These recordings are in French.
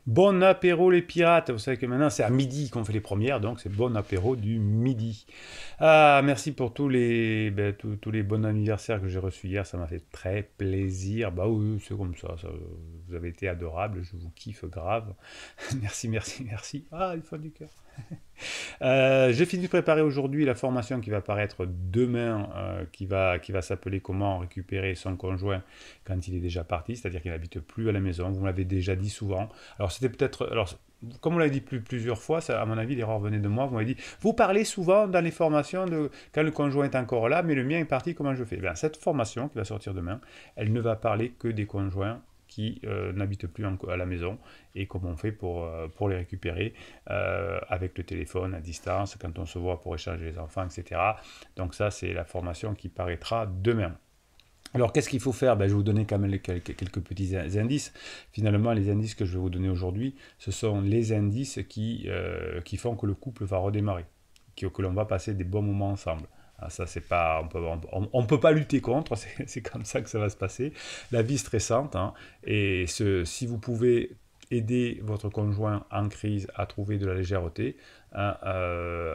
Bon apéro les pirates. Vous savez que maintenant c'est à midi qu'on fait les premières, donc c'est bon apéro du midi. Ah, merci pour tous les bons anniversaires que j'ai reçus hier, ça m'a fait très plaisir. Bah oui, c'est comme ça, vous avez été adorables, je vous kiffe grave. Merci, merci, merci. Ah, il faut du cœur. J'ai fini de préparer aujourd'hui la formation qui va paraître demain, qui va s'appeler Comment récupérer son conjoint quand il est déjà parti, c'est-à-dire qu'il n'habite plus à la maison. Vous me l'avez déjà dit souvent. Alors c'était peut-être, alors comme on l'a dit plusieurs fois, ça, à mon avis l'erreur venait de moi. Vous m'avez dit, vous parlez souvent dans les formations de quand le conjoint est encore là, mais le mien est parti, comment je fais? Bien, cette formation qui va sortir demain, elle ne va parler que des conjoints qui n'habitent plus à la maison et comment on fait pour les récupérer avec le téléphone à distance, quand on se voit pour échanger les enfants, etc. Donc ça, c'est la formation qui paraîtra demain. Alors, qu'est-ce qu'il faut faire? Ben, je vais vous donner quand même quelques petits indices. Finalement, les indices que je vais vous donner aujourd'hui, ce sont les indices qui font que le couple va redémarrer, que l'on va passer des bons moments ensemble. Ah, ça, c'est pas, on peut pas lutter contre, c'est comme ça que ça va se passer. La vie stressante, hein, si vous pouvez aider votre conjoint en crise à trouver de la légèreté, hein,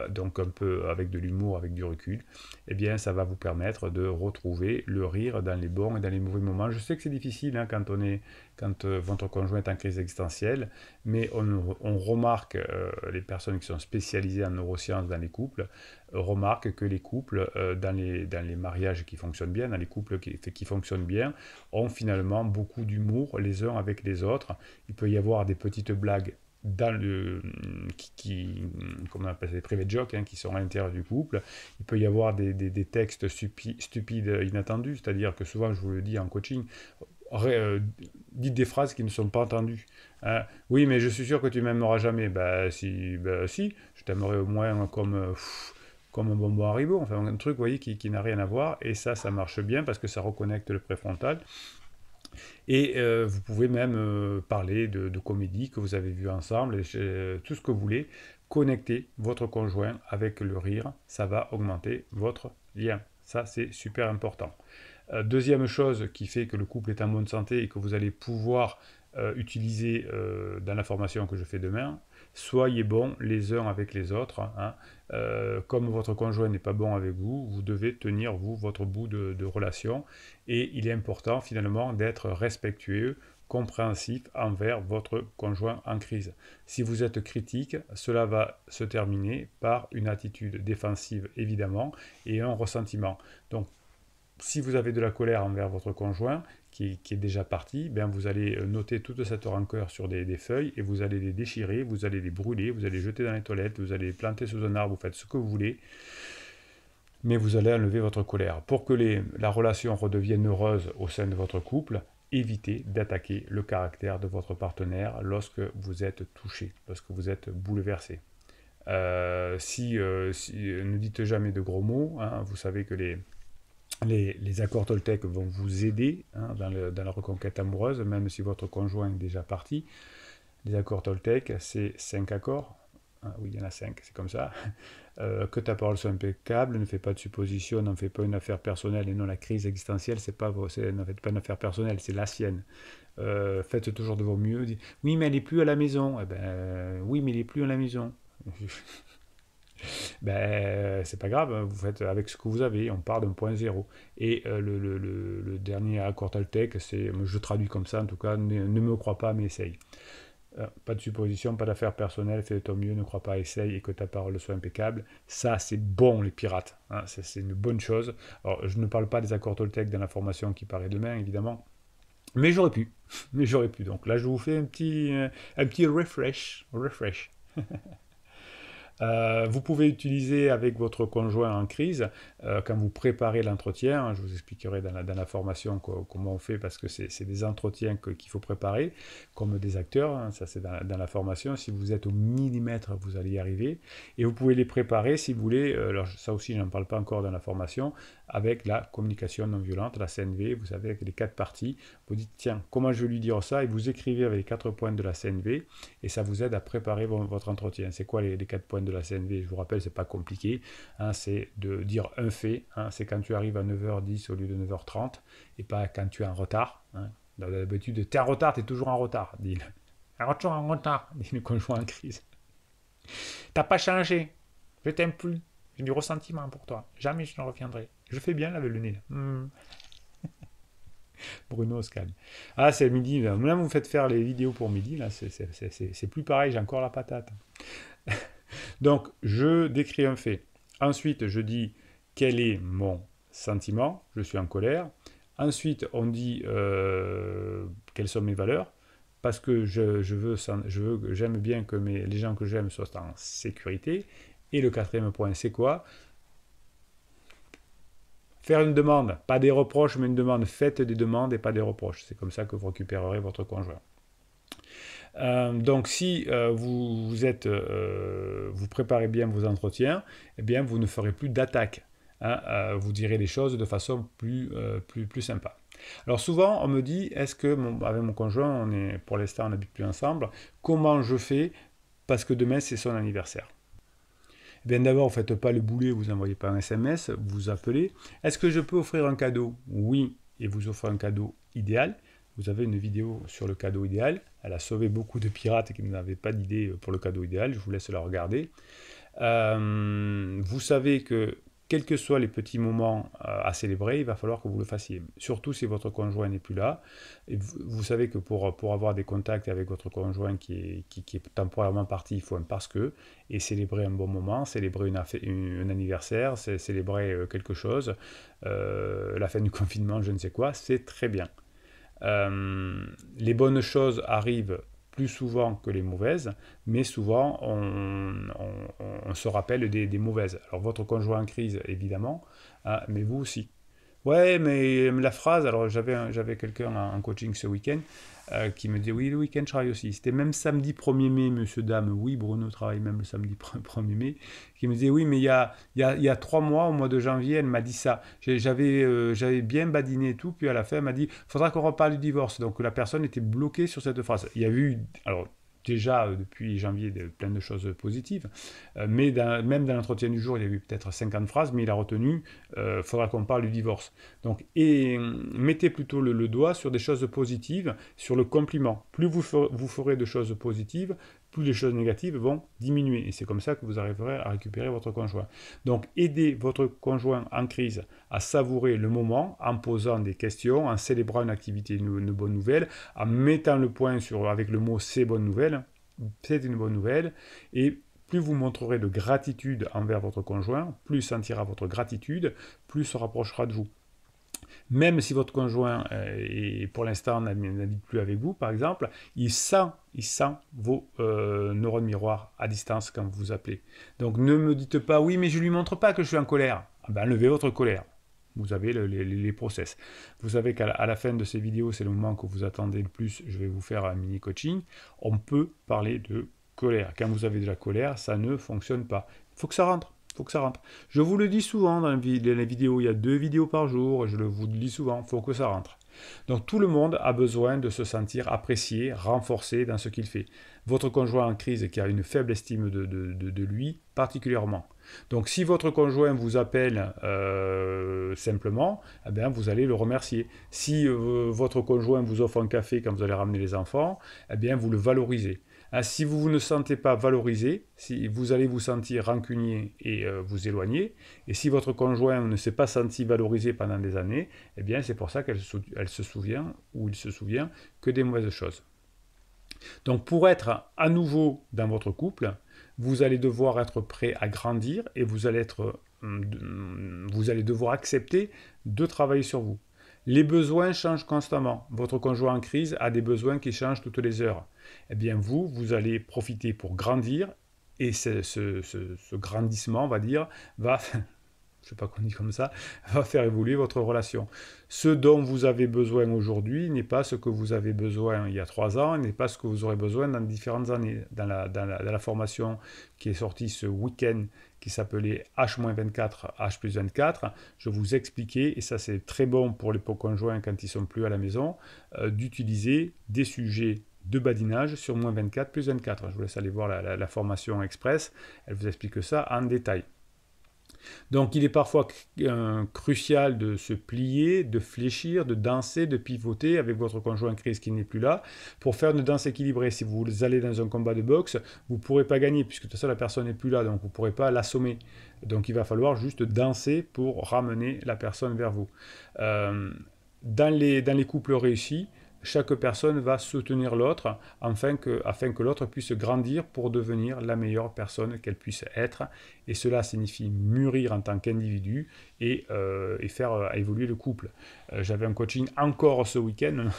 donc un peu avec de l'humour, avec du recul, eh bien ça va vous permettre de retrouver le rire dans les bons et dans les mauvais moments. Je sais que c'est difficile hein, quand votre conjoint est en crise existentielle, mais on remarque, les personnes qui sont spécialisées en neurosciences dans les couples, remarquent que les couples, dans les mariages qui fonctionnent bien, dans les couples qui fonctionnent bien, ont finalement beaucoup d'humour les uns avec les autres. Il peut y avoir des petites blagues dans le, comment on appelle ça, des private jokes hein, qui sont à l'intérieur du couple. Il peut y avoir des textes stupides, inattendus, c'est-à-dire que souvent, je vous le dis en coaching, dites des phrases qui ne sont pas entendues. Hein. Oui, mais je suis sûr que tu m'aimeras jamais. Bah si, je t'aimerais au moins comme un bonbon Haribo, enfin un truc, vous voyez, qui n'a rien à voir, et ça marche bien parce que ça reconnecte le préfrontal, et vous pouvez même parler de comédie que vous avez vu ensemble, tout ce que vous voulez. Connecter votre conjoint avec le rire, ça va augmenter votre lien. Ça, c'est super important. Deuxième chose qui fait que le couple est en bonne santé et que vous allez pouvoir utiliser dans la formation que je fais demain, soyez bons les uns avec les autres. Hein. Comme votre conjoint n'est pas bon avec vous, vous devez tenir, vous, votre bout de relation. Et il est important, finalement, d'être respectueux, compréhensif envers votre conjoint en crise. Si vous êtes critique, cela va se terminer par une attitude défensive, évidemment, et un ressentiment. Donc, si vous avez de la colère envers votre conjoint qui est déjà parti, ben vous allez noter toute cette rancœur sur des feuilles et vous allez les déchirer, vous allez les brûler, vous allez les jeter dans les toilettes, vous allez les planter sous un arbre, vous faites ce que vous voulez, mais vous allez enlever votre colère. Pour que la relation redevienne heureuse au sein de votre couple, évitez d'attaquer le caractère de votre partenaire lorsque vous êtes touché, lorsque vous êtes bouleversé. Ne dites jamais de gros mots, hein, vous savez que les accords Toltec vont vous aider hein, dans la reconquête amoureuse, même si votre conjoint est déjà parti. Les accords Toltec, c'est 5 accords. Ah, oui, il y en a 5, c'est comme ça. Que ta parole soit impeccable, ne fais pas de suppositions, n'en fais pas une affaire personnelle. Et non, la crise existentielle, n'en faites pas une affaire personnelle, c'est la sienne. Faites toujours de vos mieux. Oui, mais elle n'est plus à la maison. Eh ben, oui, mais il n'est plus à la maison. Ben, c'est pas grave, vous faites avec ce que vous avez, on part d'un point zéro. Et le dernier accord Toltec, c'est, je traduis comme ça en tout cas, ne me crois pas, mais essaye. Pas de supposition, pas d'affaires personnelles, fais de ton mieux, ne crois pas, essaye et que ta parole soit impeccable. Ça, c'est bon, les pirates. Hein, c'est une bonne chose. Alors, je ne parle pas des accords Toltec dans la formation qui paraît demain, évidemment. Mais j'aurais pu. Mais j'aurais pu. Donc là, je vous fais un petit refresh. Refresh. Vous pouvez utiliser avec votre conjoint en crise, quand vous préparez l'entretien, je vous expliquerai dans la formation comment on fait, parce que c'est des entretiens qu'il faut préparer, comme des acteurs, hein, ça c'est dans la formation, si vous êtes au millimètre, vous allez y arriver, et vous pouvez les préparer si vous voulez, alors ça aussi je n'en parle pas encore dans la formation, avec la communication non violente, la CNV, vous savez, avec les 4 parties, vous dites tiens, comment je vais lui dire ça, et vous écrivez avec les 4 points de la CNV, et ça vous aide à préparer votre entretien. C'est quoi les 4 points de la CNV? Je vous rappelle, c'est pas compliqué, hein, c'est de dire un fait, hein, c'est quand tu arrives à 9h10 au lieu de 9h30, et pas quand tu es en retard. Hein. D'habitude, tu es en retard, tu es toujours en retard, dit. Alors tu es en retard, dit le conjoint en crise. T'as pas changé. Je t'aime plus. J'ai du ressentiment pour toi. Jamais je ne reviendrai. Je fais bien laver le nez. Bruno se calme. Ah, c'est midi. Là, vous me faites faire les vidéos pour midi. Là, c'est plus pareil. J'ai encore la patate. Donc, je décris un fait. Ensuite, je dis quel est mon sentiment. Je suis en colère. Ensuite, on dit quelles sont mes valeurs. Parce que j'aime bien que les gens que j'aime soient en sécurité. Et le quatrième point, c'est quoi? Faire une demande, pas des reproches, mais une demande. Faites des demandes et pas des reproches. C'est comme ça que vous récupérerez votre conjoint. Donc, si vous préparez bien vos entretiens, eh bien, vous ne ferez plus d'attaque. Hein, vous direz les choses de façon plus sympa. Alors souvent, on me dit, est-ce que avec mon conjoint, pour l'instant, on n'habite plus ensemble, comment je fais parce que demain, c'est son anniversaire. Eh bien d'abord, vous ne faites pas le boulet, vous n'envoyez pas un SMS, vous appelez. Est-ce que je peux offrir un cadeau? Oui, et vous offrez un cadeau idéal. Vous avez une vidéo sur le cadeau idéal. Elle a sauvé beaucoup de pirates qui n'avaient pas d'idée pour le cadeau idéal. Je vous laisse la regarder. Vous savez que quels que soient les petits moments à célébrer, il va falloir que vous le fassiez. Surtout si votre conjoint n'est plus là. Et vous savez que pour avoir des contacts avec votre conjoint qui est temporairement parti, il faut un parce que. Et célébrer un bon moment, célébrer un anniversaire, célébrer quelque chose, la fin du confinement, je ne sais quoi, c'est très bien. Les bonnes choses arrivent plus souvent que les mauvaises, mais souvent on se rappelle des mauvaises. Alors votre conjoint en crise, évidemment, hein, mais vous aussi. Ouais, mais la phrase, alors j'avais quelqu'un en coaching ce week-end qui me disait, oui, le week-end je travaille aussi. C'était même samedi 1er mai, monsieur, dame, oui, Bruno travaille même le samedi 1er mai, qui me disait, oui, mais il y a 3 mois, au mois de janvier, elle m'a dit ça. J'avais bien badiné et tout, puis à la fin, elle m'a dit, faudra qu'on reparle du divorce. Donc la personne était bloquée sur cette phrase. Il y a eu, alors déjà depuis janvier plein de choses positives, mais même dans l'entretien du jour, il y a eu peut-être 50 phrases, mais il a retenu faudra qu'on parle du divorce. Donc, mettez plutôt le doigt sur des choses positives, sur le compliment. Plus vous ferez de choses positives, plus les choses négatives vont diminuer. Et c'est comme ça que vous arriverez à récupérer votre conjoint. Donc, aidez votre conjoint en crise à savourer le moment en posant des questions, en célébrant une activité, une bonne nouvelle, en mettant le point avec le mot c'est bonne nouvelle. C'est une bonne nouvelle. Et plus vous montrerez de gratitude envers votre conjoint, plus il sentira votre gratitude, plus il se rapprochera de vous. Même si votre conjoint, pour l'instant, n'habite plus avec vous, par exemple, il sent vos neurones miroirs à distance quand vous vous appelez. Donc ne me dites pas, oui, mais je ne lui montre pas que je suis en colère. Ah ben, enlevez votre colère. Vous avez les process. Vous savez qu'à la fin de ces vidéos, c'est le moment que vous attendez le plus. Je vais vous faire un mini coaching. On peut parler de colère. Quand vous avez de la colère, ça ne fonctionne pas. Il faut que ça rentre. Faut que ça rentre. Je vous le dis souvent dans les vidéos, il y a 2 vidéos par jour, je vous le dis souvent, il faut que ça rentre. Donc tout le monde a besoin de se sentir apprécié, renforcé dans ce qu'il fait. Votre conjoint en crise qui a une faible estime de lui, particulièrement. Donc si votre conjoint vous appelle simplement, eh bien, vous allez le remercier. Si votre conjoint vous offre un café quand vous allez ramener les enfants, eh bien, vous le valorisez. Si vous ne sentez pas valorisé, si vous allez vous sentir rancunier et vous éloigner, et si votre conjoint ne s'est pas senti valorisé pendant des années, eh bien c'est pour ça qu'elle se souvient ou il se souvient que des mauvaises choses. Donc pour être à nouveau dans votre couple, vous allez devoir être prêt à grandir et vous allez devoir accepter de travailler sur vous. Les besoins changent constamment. Votre conjoint en crise a des besoins qui changent toutes les heures. Eh bien vous allez profiter pour grandir et ce grandissement, on va dire, va, je ne sais pas qu'on dit comme ça, va faire évoluer votre relation. Ce dont vous avez besoin aujourd'hui n'est pas ce que vous avez besoin il y a 3 ans, n'est pas ce que vous aurez besoin dans différentes années. Dans la formation qui est sortie ce week-end, qui s'appelait H-24, H plus 24, je vous expliquais, et ça c'est très bon pour les conjoints quand ils ne sont plus à la maison, d'utiliser des sujets de badinage sur moins 24 plus 24. Je vous laisse aller voir la formation express, elle vous explique ça en détail. Donc il est parfois crucial de se plier, de fléchir, de danser, de pivoter avec votre conjoint en crise qui n'est plus là pour faire une danse équilibrée. Si vous allez dans un combat de boxe, vous ne pourrez pas gagner puisque de toute façon la personne n'est plus là, donc vous ne pourrez pas l'assommer. Donc il va falloir juste danser pour ramener la personne vers vous. Dans les couples réussis, chaque personne va soutenir l'autre afin que l'autre puisse grandir pour devenir la meilleure personne qu'elle puisse être. Et cela signifie mûrir en tant qu'individu et faire évoluer le couple. J'avais un coaching encore ce week-end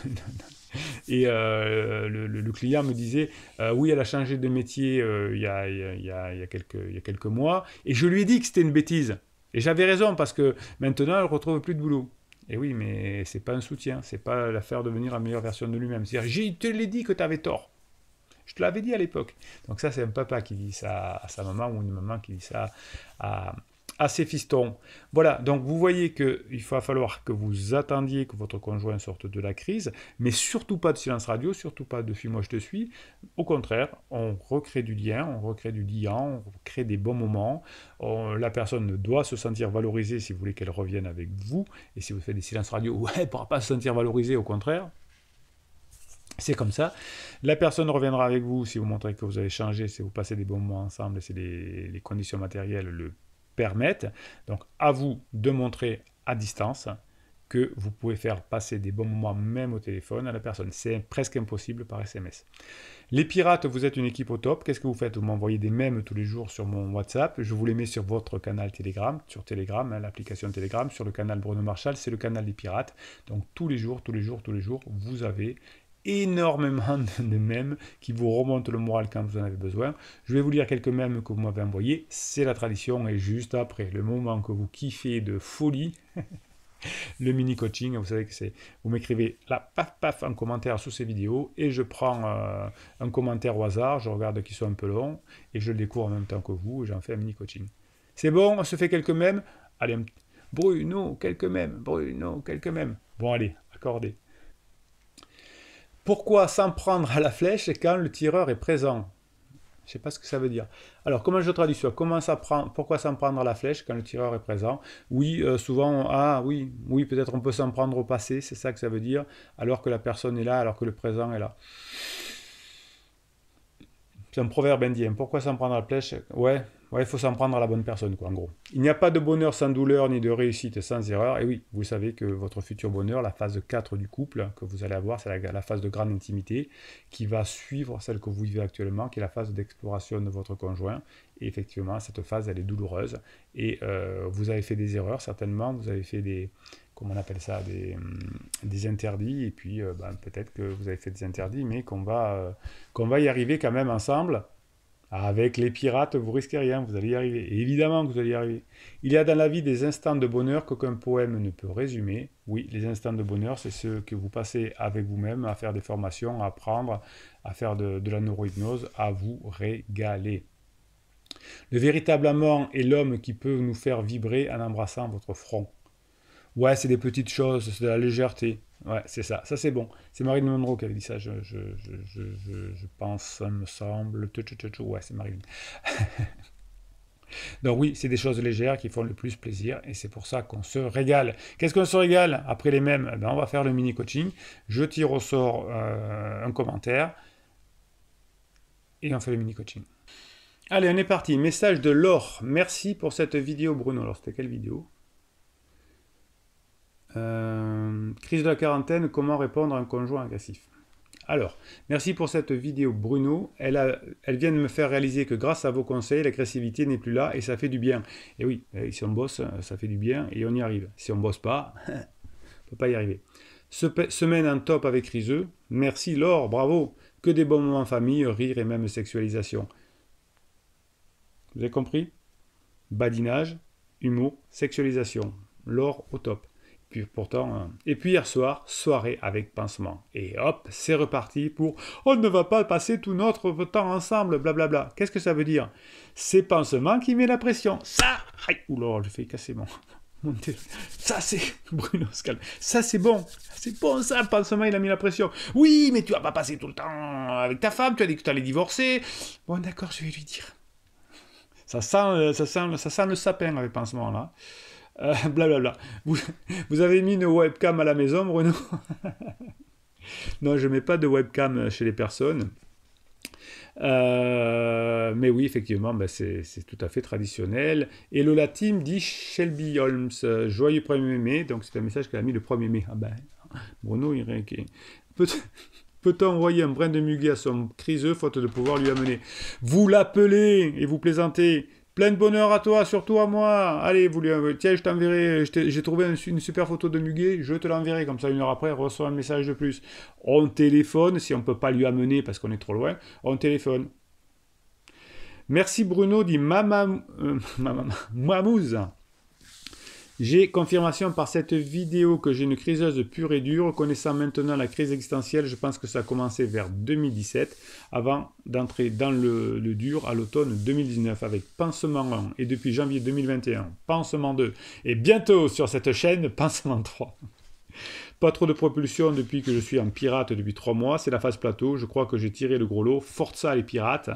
et le client me disait oui, elle a changé de métier il y a quelques mois et je lui ai dit que c'était une bêtise. Et j'avais raison parce que maintenant elle ne retrouve plus de boulot. Et oui, mais c'est pas un soutien, c'est pas la faire devenir la meilleure version de lui-même. C'est-à-dire, je te l'ai dit que tu avais tort. Je te l'avais dit à l'époque. Donc ça, c'est un papa qui dit ça à sa maman ou une maman qui dit ça à ses fistons. Voilà, donc vous voyez qu'il va falloir que vous attendiez que votre conjoint sorte de la crise, mais surtout pas de silence radio, surtout pas de suis-moi, je te suis. Au contraire, on recrée du lien, on recrée du liant, on crée des bons moments. La personne doit se sentir valorisée si vous voulez qu'elle revienne avec vous. Et si vous faites des silences radio, ouais, elle ne pourra pas se sentir valorisée, au contraire. C'est comme ça. La personne reviendra avec vous si vous montrez que vous avez changé, si vous passez des bons moments ensemble, si les conditions matérielles le permettent. Donc, à vous de montrer à distance que vous pouvez faire passer des bons moments même au téléphone à la personne. C'est presque impossible par SMS. Les pirates, vous êtes une équipe au top. Qu'est-ce que vous faites? Vous m'envoyez des mèmes tous les jours sur mon WhatsApp. Je vous les mets sur votre canal Telegram, sur Telegram, l'application Telegram, sur le canal Bruno Marchal, c'est le canal des pirates. Donc, tous les jours, vous avez énormément de mèmes qui vous remontent le moral quand vous en avez besoin. Je vais vous lire quelques mèmes que vous m'avez envoyés. C'est la tradition et juste après, le moment que vous kiffez de folie, le mini coaching, vous savez que c'est, vous m'écrivez là, paf, paf, en commentaire sous ces vidéos et je prends un commentaire au hasard, je regarde qu'ils sont un peu longs et je le découvre en même temps que vous et j'en fais un mini coaching. C'est bon, on se fait quelques mèmes. Allez, Bruno, quelques mèmes, Bruno, quelques mèmes. Bon, allez, accordé. Pourquoi s'en prendre à la flèche quand le tireur est présent? Je ne sais pas ce que ça veut dire. Alors, comment je traduis ça? Pourquoi s'en prendre à la flèche quand le tireur est présent? Oui, souvent, oui, peut-être on peut s'en prendre au passé, c'est ça que ça veut dire, alors que la personne est là, alors que le présent est là. C'est un proverbe indien. Pourquoi s'en prendre à la flèche? Ouais, il faut s'en prendre à la bonne personne, quoi, en gros. Il n'y a pas de bonheur sans douleur, ni de réussite sans erreur. Et oui, vous savez que votre futur bonheur, la phase 4 du couple que vous allez avoir, c'est la phase de grande intimité qui va suivre celle que vous vivez actuellement, qui est la phase d'exploration de votre conjoint. Et effectivement, cette phase, elle est douloureuse. Et vous avez fait des erreurs, certainement. Vous avez fait des... comment on appelle ça, des interdits, et puis peut-être que vous avez fait des interdits, mais qu'on va y arriver quand même ensemble. Avec les pirates, vous risquez rien, vous allez y arriver. Et évidemment que vous allez y arriver. Il y a dans la vie des instants de bonheur qu'aucun poème ne peut résumer. Oui, les instants de bonheur, c'est ceux que vous passez avec vous-même, à faire des formations, à apprendre, à faire de la neurohypnose, à vous régaler. Le véritable amant est l'homme qui peut nous faire vibrer en embrassant votre front. Ouais, c'est des petites choses, c'est de la légèreté. Ouais, c'est ça. Ça, c'est bon. C'est Marilyn Monroe qui avait dit ça, je pense, ça me semble. Ouais, c'est Marilyn. Donc oui, c'est des choses légères qui font le plus plaisir et c'est pour ça qu'on se régale. Qu'est-ce qu'on se régale? Après les mêmes, on va faire le mini-coaching. Je tire au sort un commentaire et on fait le mini-coaching. Allez, on est parti. Message de Laure. Merci pour cette vidéo, Bruno. Alors, c'était quelle vidéo? Crise de la quarantaine, comment répondre à un conjoint agressif? Alors, merci pour cette vidéo, Bruno. Elle vient de me faire réaliser que grâce à vos conseils, l'agressivité n'est plus là et ça fait du bien. Et oui, si on bosse, ça fait du bien et on y arrive. Si on bosse pas, on ne peut pas y arriver. Semaine en top avec Riseux. Merci Laure, bravo. Que des bons moments en famille, rire et même sexualisation. Vous avez compris? Badinage, humour, sexualisation. Laure au top. Puis pourtant, et puis hier soir, soirée avec pansement. Et hop, c'est reparti pour « On ne va pas passer tout notre temps ensemble, blablabla ». Qu'est-ce que ça veut dire? C'est pansement qui met la pression. Ça, oula, j'ai fait casser mon téléphone. Ça, c'est... Bruno, se calme. Ça, c'est bon. C'est bon, ça, le pansement, il a mis la pression. Oui, mais tu vas pas passer tout le temps avec ta femme, tu as dit que tu allais divorcer. Bon, d'accord, je vais lui dire. Ça sent le sapin avec en ce moment-là. Blablabla. Vous, vous avez mis une webcam à la maison, Bruno? Non, je ne mets pas de webcam chez les personnes. Mais oui, effectivement, ben c'est tout à fait traditionnel. Et Lola Team dit Shelby Holmes, joyeux 1er mai. Donc c'est un message qu'elle a mis le 1er mai. Ah ben, Bruno, il réinquiète. Peut-on envoyer un brin de muguet à son criseux, faute de pouvoir lui amener? Vous l'appelez et vous plaisantez. Plein de bonheur à toi, surtout à moi. Allez, vous lui tiens, je t'enverrai. J'ai trouvé une super photo de muguet, je te l'enverrai. Comme ça, 1 heure après, elle reçoit un message de plus. On téléphone, si on ne peut pas lui amener parce qu'on est trop loin, on téléphone. Merci Bruno, dit Mamouze. J'ai confirmation par cette vidéo que j'ai une criseuse pure et dure. Connaissant maintenant la crise existentielle, je pense que ça a commencé vers 2017, avant d'entrer dans le dur à l'automne 2019 avec Pansement 1 et depuis janvier 2021, Pansement 2 et bientôt sur cette chaîne, Pansement 3. Pas trop de propulsion depuis que je suis en pirate depuis 3 mois, c'est la phase plateau, je crois que j'ai tiré le gros lot, Forza les pirates.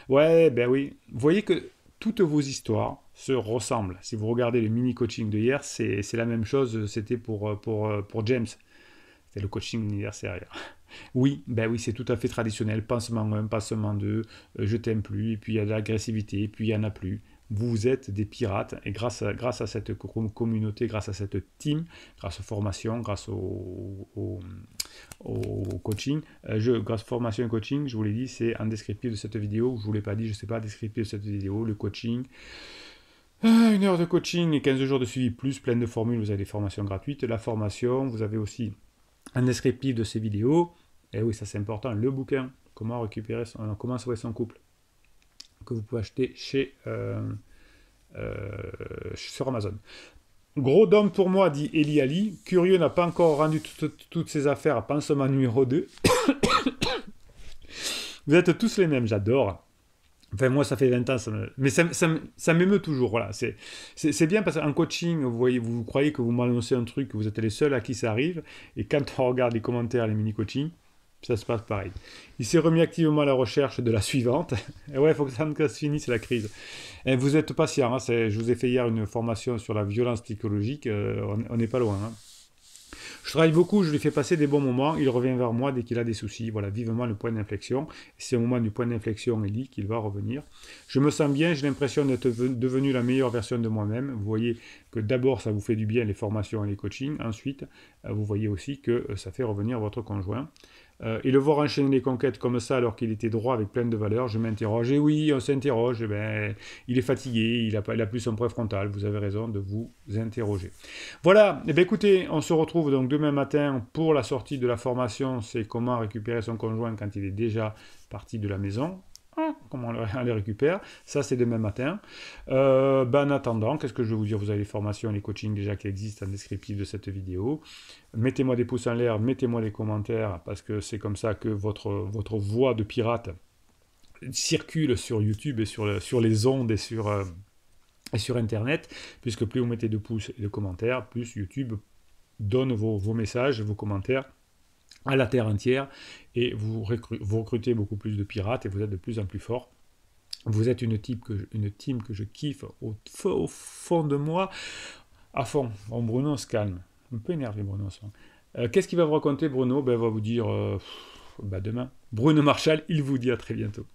Ouais, ben oui, vous voyez que toutes vos histoires se ressemblent. Si vous regardez le mini-coaching de hier, c'est la même chose, c'était pour James. C'était le coaching anniversaire hier. Oui, ben oui, c'est tout à fait traditionnel. Pansement 1, pansement 2, je t'aime plus, et puis il y a de l'agressivité, puis il n'y en a plus. Vous êtes des pirates, et grâce à cette communauté, grâce à cette team, grâce aux formations, grâce au coaching, grâce formation et coaching, je vous l'ai dit, c'est en descriptif de cette vidéo. Je ne vous l'ai pas dit, je ne sais pas, descriptif de cette vidéo, le coaching. 1 heure de coaching et 15 jours de suivi plus, plein de formules, vous avez des formations gratuites. La formation, vous avez aussi un descriptif de ces vidéos. Et oui, ça c'est important, le bouquin, comment sauver son couple, que vous pouvez acheter sur Amazon. Gros dôme pour moi, dit Eli Ali. Curieux n'a pas encore rendu toutes ses affaires à pansement numéro 2. Vous êtes tous les mêmes, j'adore. Enfin, moi, ça fait 20 ans, mais ça m'émeut toujours. Voilà. C'est bien parce qu'en coaching, vous croyez que vous m'annoncez un truc, que vous êtes les seuls à qui ça arrive. Et quand on regarde les commentaires, les mini-coachings, ça se passe pareil. Il s'est remis activement à la recherche de la suivante. Et ouais, il faut que ça se finisse la crise. Et vous êtes patient. Hein, je vous ai fait hier une formation sur la violence psychologique. On n'est pas loin. Hein. Je travaille beaucoup, je lui fais passer des bons moments, il revient vers moi dès qu'il a des soucis. Voilà, vivement le point d'inflexion. C'est au moment du point d'inflexion, Ellie, qu'il va revenir. Je me sens bien, j'ai l'impression d'être devenu la meilleure version de moi-même. Vous voyez que d'abord, ça vous fait du bien, les formations et les coachings. Ensuite, vous voyez aussi que ça fait revenir votre conjoint. Et le voir enchaîner les conquêtes comme ça alors qu'il était droit avec plein de valeurs, je m'interroge. Et oui, on s'interroge. Eh ben, il est fatigué, il a plus son préfrontal. Vous avez raison de vous interroger. Voilà. Eh bien, écoutez, on se retrouve donc demain matin pour la sortie de la formation. C'est comment récupérer son conjoint quand il est déjà parti de la maison. Comment on les récupère. Ça, c'est demain matin. En attendant, qu'est-ce que je vais vous dire? Vous avez les formations, les coachings déjà qui existent en descriptif de cette vidéo. Mettez-moi des pouces en l'air, mettez-moi des commentaires, parce que c'est comme ça que votre voix de pirate circule sur YouTube et sur les ondes et sur Internet, puisque plus vous mettez de pouces et de commentaires, plus YouTube donne vos messages, vos commentaires à la terre entière, et vous recrutez beaucoup plus de pirates et vous êtes de plus en plus fort. Vous êtes une team que je kiffe au fond de moi, à fond. Bon, Bruno se calme, un peu énervé Bruno. Qu'est-ce qu'il va vous raconter Bruno? Il va vous dire demain. Bruno Marshall, il vous dit à très bientôt.